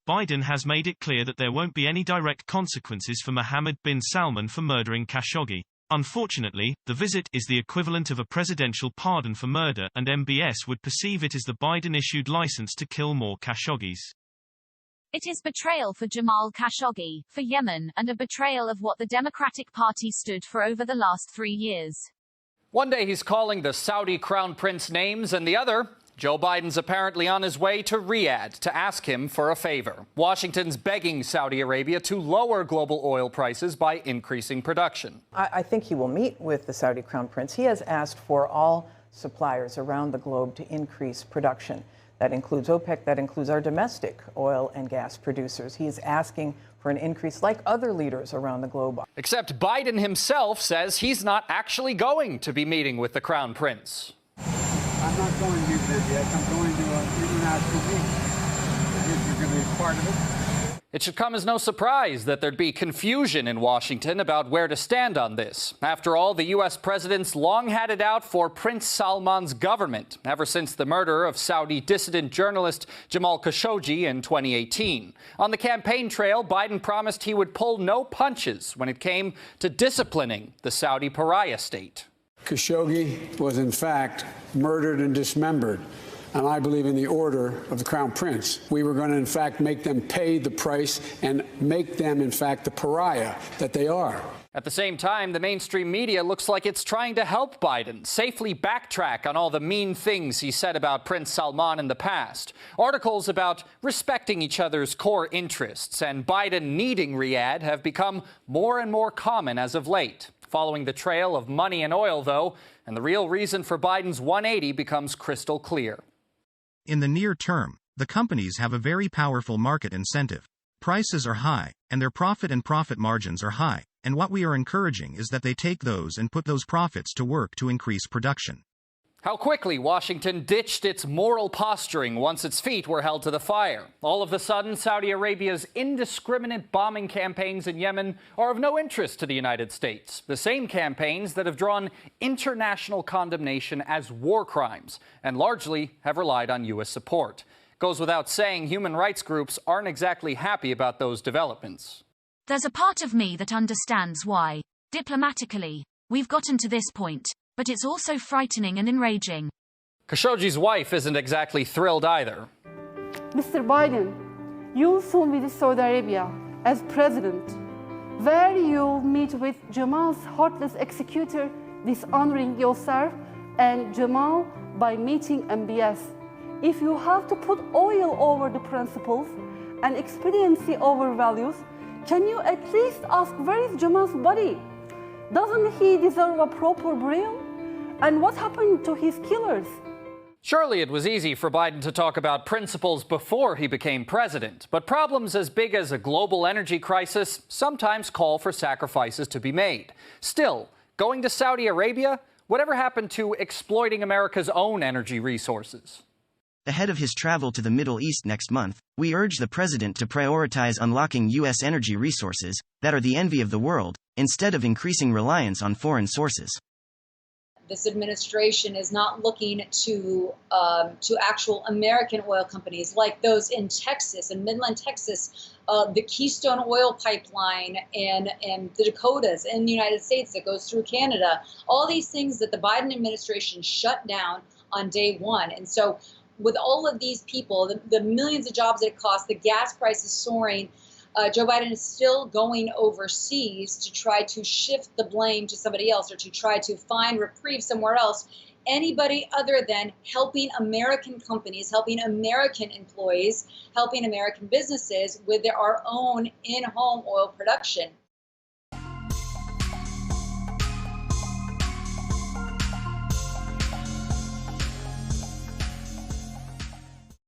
Biden has made it clear that there won't be any direct consequences for Mohammed bin Salman for murdering Khashoggi. Unfortunately, the visit is the equivalent of a presidential pardon for murder, and MBS would perceive it as the Biden-issued license to kill more Khashoggis. It is betrayal for Jamal Khashoggi, for Yemen, and a betrayal of what the Democratic Party stood for over the last 3 years. One day he's calling the Saudi crown prince names, and the other, Joe Biden's apparently on his way to Riyadh to ask him for a favor. Washington's begging Saudi Arabia to lower global oil prices by increasing production. I think he will meet with the Saudi crown prince. He has asked for all suppliers around the globe to increase production. That includes OPEC, that includes our domestic oil and gas producers. He is asking for an increase like other leaders around the globe. Except Biden himself says he's not actually going to be meeting with the crown prince. I'm not going to Riyadh. I'm going to an international meeting. I guess you're going to be part of it. It should come as no surprise that there'd be confusion in Washington about where to stand on this. After all, the U.S. president's long had it out for Prince Salman's government, ever since the murder of Saudi dissident journalist Jamal Khashoggi in 2018. On the campaign trail, Biden promised he would pull no punches when it came to disciplining the Saudi pariah state. Khashoggi was, in fact, murdered and dismembered. And I believe in the order of the Crown Prince. We were going to, in fact, make them pay the price and make them, in fact, the pariah that they are. At the same time, the mainstream media looks like it's trying to help Biden safely backtrack on all the mean things he said about Prince Salman in the past. Articles about respecting each other's core interests and Biden needing Riyadh have become more and more common as of late. Following the trail of money and oil, though, and the real reason for Biden's 180 becomes crystal clear. In the near term, the companies have a very powerful market incentive. Prices are high, and their profit and profit margins are high, and what we are encouraging is that they take those and put those profits to work to increase production. How quickly Washington ditched its moral posturing once its feet were held to the fire. All of a sudden, Saudi Arabia's indiscriminate bombing campaigns in Yemen are of no interest to the United States. The same campaigns that have drawn international condemnation as war crimes and largely have relied on U.S. support. Goes without saying, human rights groups aren't exactly happy about those developments. There's a part of me that understands why, diplomatically, we've gotten to this point. But it's also frightening and enraging. Khashoggi's wife isn't exactly thrilled either. Mr. Biden, you'll soon visit Saudi Arabia as president, where you'll meet with Jamal's heartless executor, dishonoring yourself and Jamal by meeting MBS. If you have to put oil over the principles and expediency over values, can you at least ask where is Jamal's body? Doesn't he deserve a proper burial? And what happened to his killers? Surely it was easy for Biden to talk about principles before he became president, but problems as big as a global energy crisis sometimes call for sacrifices to be made. Still, going to Saudi Arabia? Whatever happened to exploiting America's own energy resources? Ahead of his travel to the Middle East next month, we urge the president to prioritize unlocking U.S. energy resources that are the envy of the world, instead of increasing reliance on foreign sources. This administration is not looking to actual American oil companies like those in Texas, in Midland, Texas, the Keystone Oil Pipeline and the Dakotas in the United States that goes through Canada. All these things that the Biden administration shut down on day one. And so with all of these people, the millions of jobs that it costs, the gas prices soaring, Joe Biden is still going overseas to try to shift the blame to somebody else or to try to find reprieve somewhere else. Anybody other than helping American companies, helping American employees, helping American businesses with our own in-home oil production.